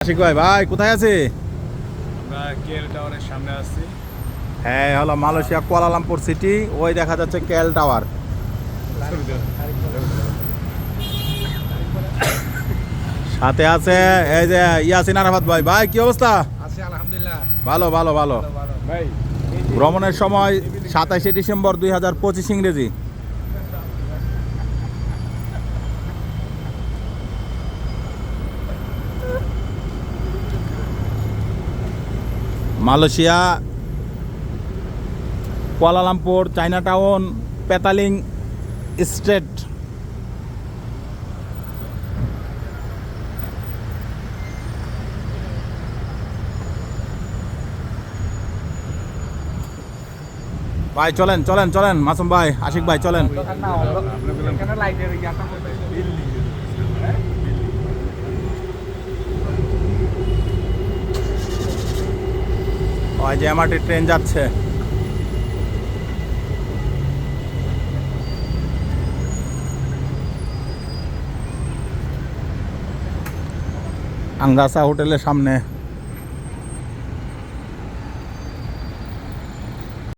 আশিক ভাই, ভাই কোথায় আছে? আমরা কেএল টাওয়ারের সামনে আছি। হ্যাঁ, হলো মালয়েশিয়া কুয়ালালামপুর সিটি। ওই দেখা যাচ্ছে কেএল টাওয়ার। সাথে আছে এই যে ইয়াসিন আরাফাত ভাই। ভাই কি অবস্থা? আছি আলহামদুলিল্লাহ। ভালো ভালো ভালো। ভাই ভ্রমণের সময় 27শে ডিসেম্বর 2025 ইংরেজি। Malaysia Kuala Lumpur, China town, Petaling straight. ভাই চলেন চলেন চলেন, মাসুম ভাই, আশিক ভাই চলেন। ওই যে এমআরটি ট্রেন যাচ্ছে। আঙ্গাসা হোটেলের সামনে।